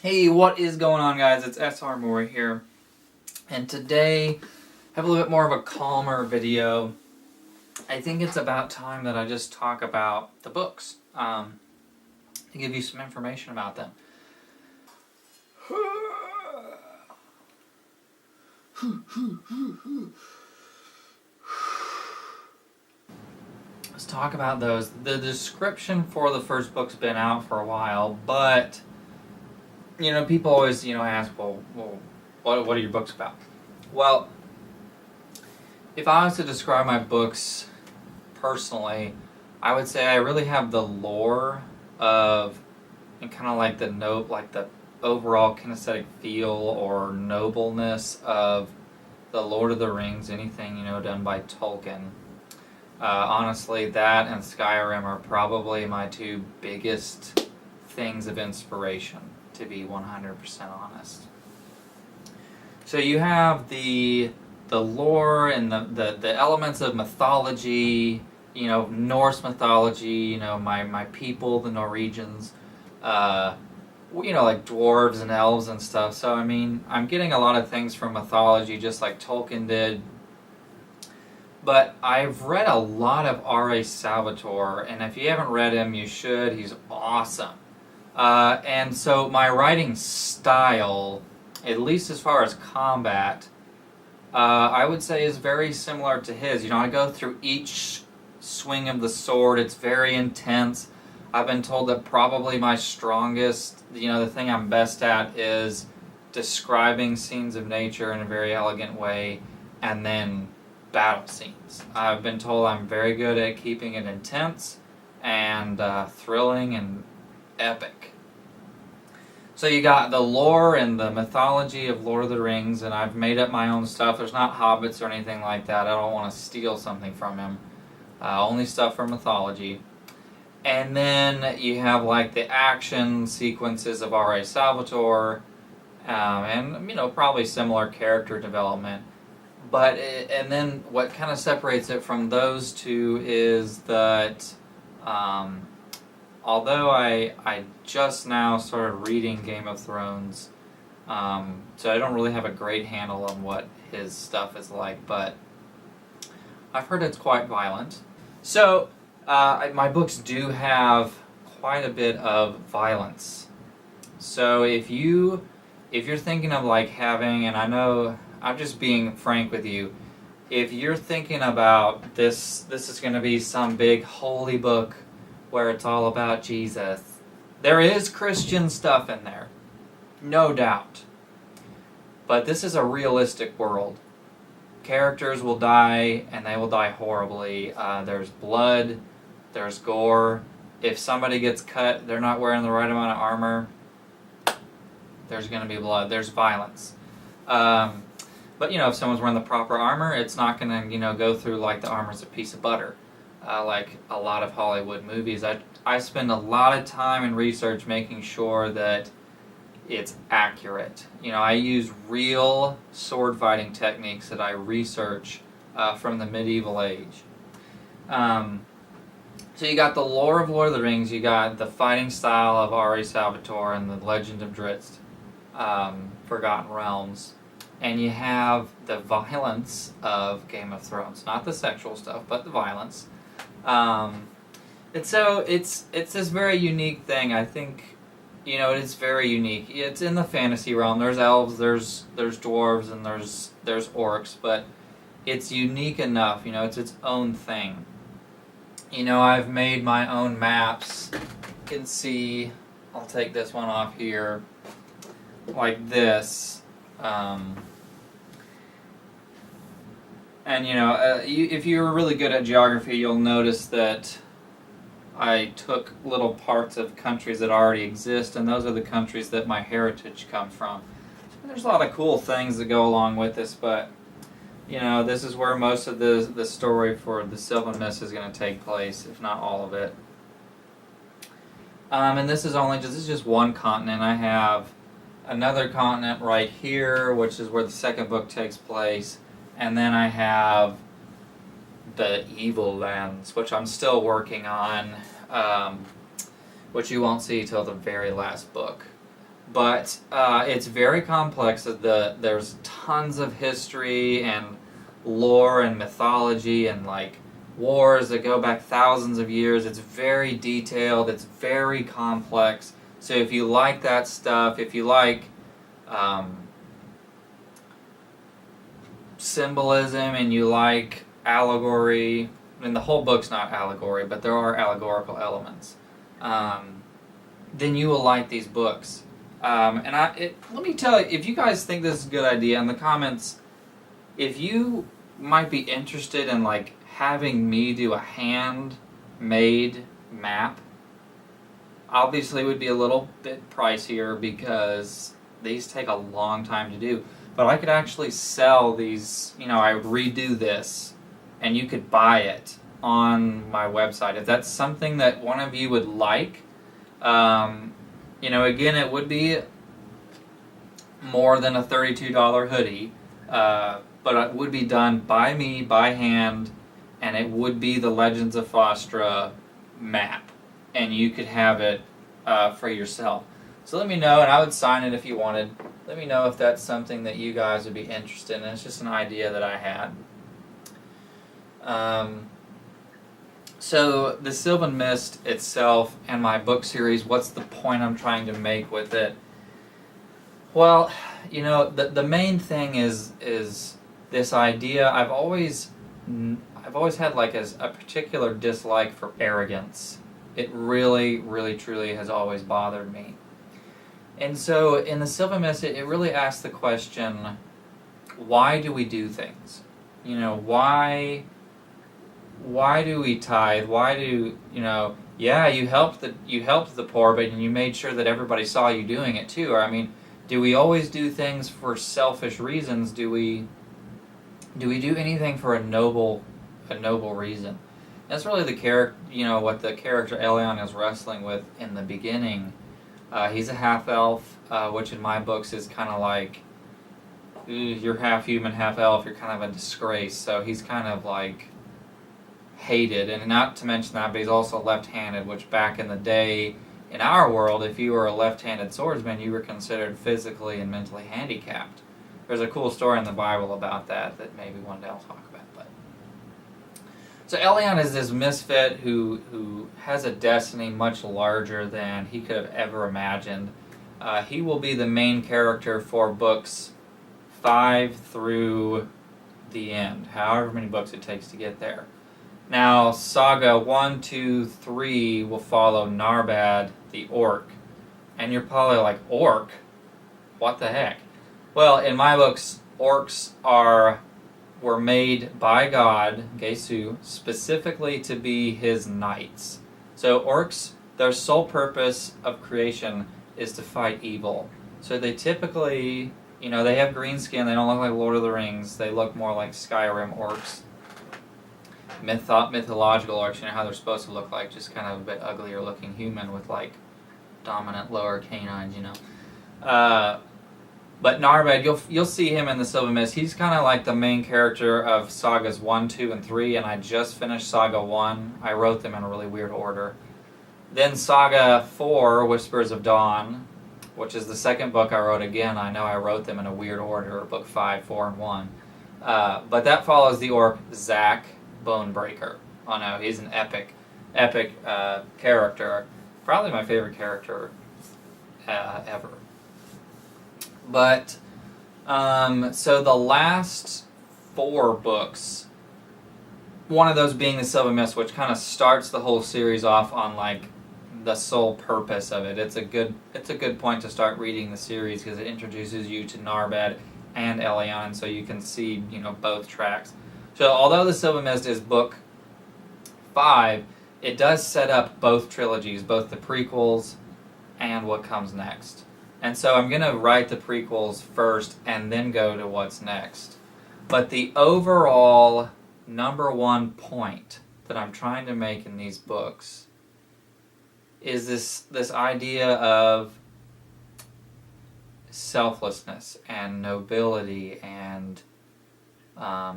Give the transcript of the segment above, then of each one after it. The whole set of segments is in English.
Hey, what is going on, guys? It's SR Moore here, and today I have a little bit more of a calmer video. I think it's about time that I just talk about the books, to give you some information about them. Let's talk about those. The description for the first book's been out for a while, but people always ask, well, what are your books about? Well, if I was to describe my books personally, I would say I really have the lore of, and kind of like the overall kinesthetic feel or nobleness of the Lord of the Rings, anything done by Tolkien. Honestly, that and Skyrim are probably my two biggest things of inspiration, to be 100% honest. So you have the lore and the elements of mythology, Norse mythology, my people, the Norwegians, like dwarves and elves and stuff. So, I'm getting a lot of things from mythology just like Tolkien did. But I've read a lot of R.A. Salvatore, and if you haven't read him, you should. He's awesome. And so my writing style, at least as far as combat, I would say is very similar to his. I go through each swing of the sword. It's very intense. I've been told that probably my strongest, the thing I'm best at is describing scenes of nature in a very elegant way, and then battle scenes. I've been told I'm very good at keeping it intense and thrilling and epic. So you got the lore and the mythology of Lord of the Rings, and I've made up my own stuff. There's not hobbits or anything like that. I don't want to steal something from him. Only stuff from mythology. And then you have like the action sequences of R.A. Salvatore, and probably similar character development. And then what kind of separates it from those two is that although I just now started reading Game of Thrones, so I don't really have a great handle on what his stuff is like, but I've heard it's quite violent. So my books do have quite a bit of violence. So if you're thinking of like having, and I know I'm just being frank with you, if you're thinking about this is going to be some big holy book where it's all about Jesus, there is Christian stuff in there, no doubt. But this is a realistic world. Characters will die, and they will die horribly. There's blood, there's gore. If somebody gets cut, they're not wearing the right amount of armor, there's going to be blood. There's violence. But if someone's wearing the proper armor, it's not going to go through like the armor's a piece of butter. Like a lot of Hollywood movies, I spend a lot of time and research making sure that it's accurate. I use real sword fighting techniques that I research from the medieval age. So you got the lore of Lord of the Rings, you got the fighting style of R.A. Salvatore and the Legend of Drizzt, Forgotten Realms, and you have the violence of Game of Thrones. Not the sexual stuff, but the violence. And so it's this very unique thing. I think, it is very unique. It's in the fantasy realm. There's elves, there's dwarves, and there's orcs, but it's unique enough. It's its own thing. I've made my own maps. You can see, I'll take this one off here, like this. If you're really good at geography, you'll notice that I took little parts of countries that already exist, and those are the countries that my heritage comes from. There's a lot of cool things that go along with this, but this is where most of the story for the Sylvan Mist is going to take place, if not all of it. And this is just one continent. I have another continent right here, which is where the second book takes place, and then I have the Evil Lands, which I'm still working on, which you won't see till the very last book. but it's very complex. There's tons of history and lore and mythology and like wars that go back thousands of years. It's very detailed. It's very complex. So if you like that stuff, if you like symbolism and you like allegory, and the whole book's not allegory, but there are allegorical elements, then you will like these books. Let me tell you, if you guys think this is a good idea, in the comments, if you might be interested in like having me do a handmade map, obviously it would be a little bit pricier because these take a long time to do. But I could actually sell these, I would redo this and you could buy it on my website. If that's something that one of you would like, again, it would be more than a $32 hoodie, but it would be done by me, by hand, and it would be the Legends of Fostra map, and you could have it for yourself. So let me know, and I would sign it if you wanted. Let me know if that's something that you guys would be interested in. It's just an idea that I had. So the Sylvan Mist itself and my book series, what's the point I'm trying to make with it? Well, the main thing is this idea. I've always had like a particular dislike for arrogance. It really, really, truly has always bothered me. And so in the Sylvan Mist, it really asks the question, why do we do things? Why do we tithe? Why do, you helped the poor, but you made sure that everybody saw you doing it too. Or, do we always do things for selfish reasons? Do we do anything for a noble reason? That's really the character, what the character Elion is wrestling with in the beginning. He's a half-elf, which in my books is kind of like, you're half human, half elf, you're kind of a disgrace. So he's kind of like hated, and not to mention that, but he's also left-handed, which back in the day, in our world, if you were a left-handed swordsman, you were considered physically and mentally handicapped. There's a cool story in the Bible about that maybe one day I'll talk about. So Elion is this misfit who has a destiny much larger than he could have ever imagined. He will be the main character for books 5 through the end, however many books it takes to get there. Now, Saga 1, 2, 3 will follow Narbad the Orc. And you're probably like, Orc? What the heck? Well, in my books, orcs were made by God, Gesu, specifically to be his knights. So orcs, their sole purpose of creation is to fight evil. So they typically, they have green skin, they don't look like Lord of the Rings, they look more like Skyrim orcs. Mythological orcs, how they're supposed to look like, just kind of a bit uglier looking human with like dominant lower canines, But Narbad, you'll see him in the Sylvan Mist. He's kind of like the main character of Sagas 1, 2, and 3, and I just finished Saga 1. I wrote them in a really weird order. Then Saga 4, Whispers of Dawn, which is the second book I wrote again. I know I wrote them in a weird order, book 5, 4, and 1. But that follows the orc Zack Bonebreaker. Oh no, he's an epic character. Probably my favorite character ever. But, so the last 4 books, one of those being the Sylvan Mist, which kind of starts the whole series off on like the sole purpose of it. It's a good point to start reading the series because it introduces you to Narbad and Elion, so you can see both tracks. So although the Sylvan Mist is book 5, it does set up both trilogies, both the prequels and what comes next. And so I'm going to write the prequels first and then go to what's next. But the overall number one point that I'm trying to make in these books is this idea of selflessness and nobility and that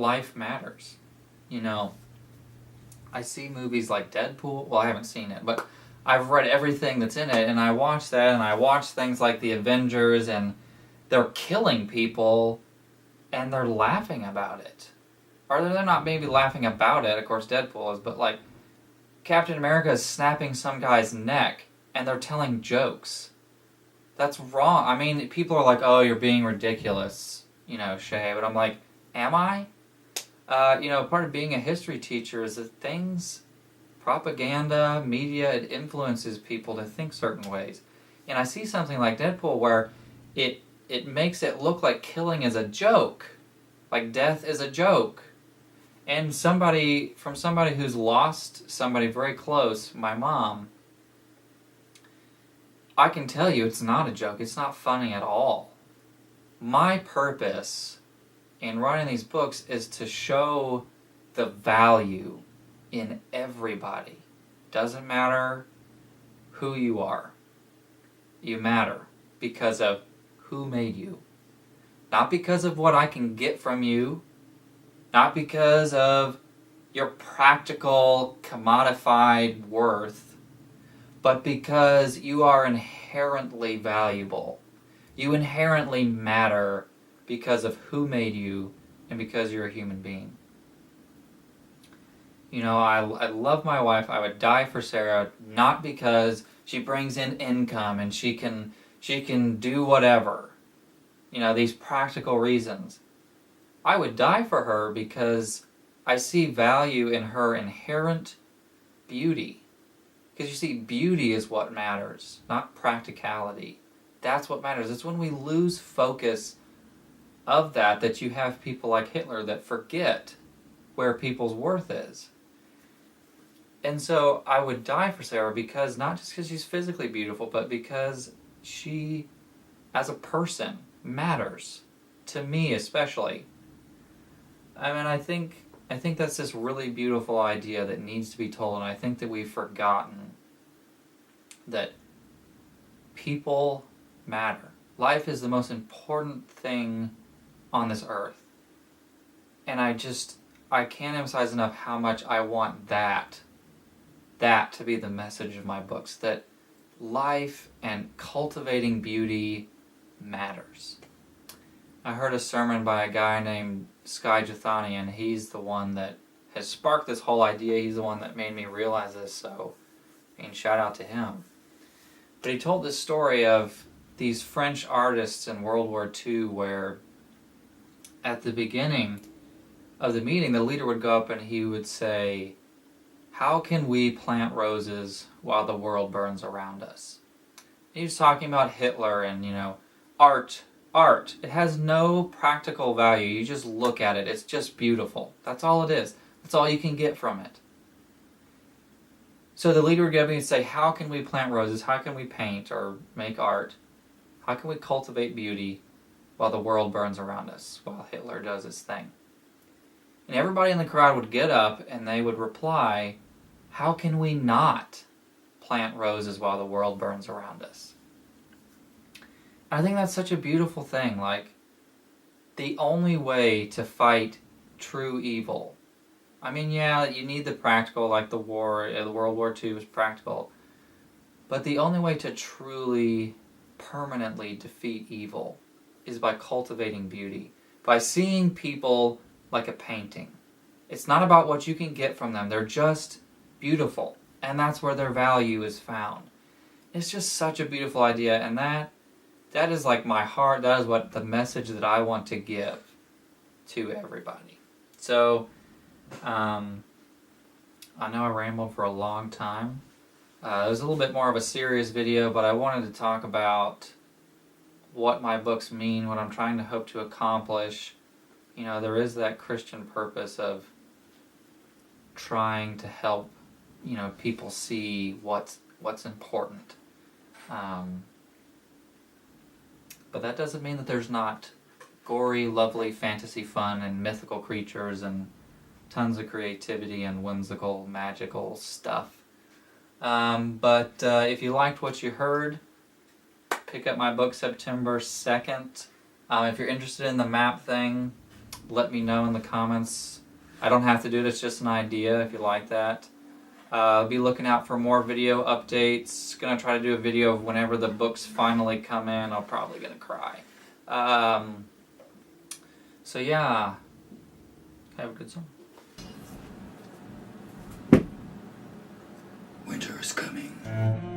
life matters. I see movies like Deadpool. Well, I haven't seen it, but I've read everything that's in it, and I watch that, and I watch things like the Avengers, and they're killing people, and they're laughing about it. Or they're not maybe laughing about it, of course Deadpool is, but like, Captain America is snapping some guy's neck, and they're telling jokes. That's wrong. I mean, people are like, oh, you're being ridiculous, Shay, but I'm like, am I? Part of being a history teacher is that propaganda, media, it influences people to think certain ways. And I see something like Deadpool where it makes it look like killing is a joke, like death is a joke. And somebody who's lost somebody very close, my mom, I can tell you it's not a joke. It's not funny at all. My purpose in writing these books is to show the value in everybody. Doesn't matter who you are. You matter because of who made you. Not because of what I can get from you. Not because of your practical, commodified worth. But because you are inherently valuable. You inherently matter because of who made you and because you're a human being. I love my wife. I would die for Sarah, not because she brings in income and she can do whatever. These practical reasons. I would die for her because I see value in her inherent beauty. Because you see, beauty is what matters, not practicality. That's what matters. It's when we lose focus of that you have people like Hitler that forget where people's worth is. And so I would die for Sarah because, not just because she's physically beautiful, but because she, as a person, matters. To me especially. I mean, I think that's this really beautiful idea that needs to be told, and I think that we've forgotten that people matter. Life is the most important thing on this earth. And I can't emphasize enough how much I want that to be the message of my books, that life and cultivating beauty matters. I heard a sermon by a guy named Skye Jethani, and he's the one that has sparked this whole idea. He's the one that made me realize this, so shout out to him. But he told this story of these French artists in World War II where at the beginning of the meeting, the leader would go up and he would say, how can we plant roses while the world burns around us? He was talking about Hitler and, art. Art. It has no practical value. You just look at it. It's just beautiful. That's all it is. That's all you can get from it. So the leader would go up and say, how can we plant roses? How can we paint or make art? How can we cultivate beauty while the world burns around us, while Hitler does his thing? And everybody in the crowd would get up and they would reply, how can we not plant roses while the world burns around us? And I think that's such a beautiful thing. Like, the only way to fight true evil, I mean, yeah, you need the practical, like the World War II was practical, but the only way to truly, permanently defeat evil is by cultivating beauty, by seeing people like a painting. It's not about what you can get from them. They're just beautiful, and that's where their value is found. It's just such a beautiful idea, and that is like my heart. That is what the message that I want to give to everybody. So, I know I rambled for a long time. It was a little bit more of a serious video, but I wanted to talk about what my books mean, what I'm trying to hope to accomplish. There is that Christian purpose of trying to help, people see what's important. But that doesn't mean that there's not gory, lovely fantasy fun and mythical creatures and tons of creativity and whimsical, magical stuff. But if you liked what you heard, pick up my book September 2nd. If you're interested in the map thing, let me know in the comments. I don't have to do it, it's just an idea if you like that. Be looking out for more video updates. Gonna try to do a video of whenever the books finally come in. I'm probably gonna cry. So yeah, have a good summer. Winter is coming.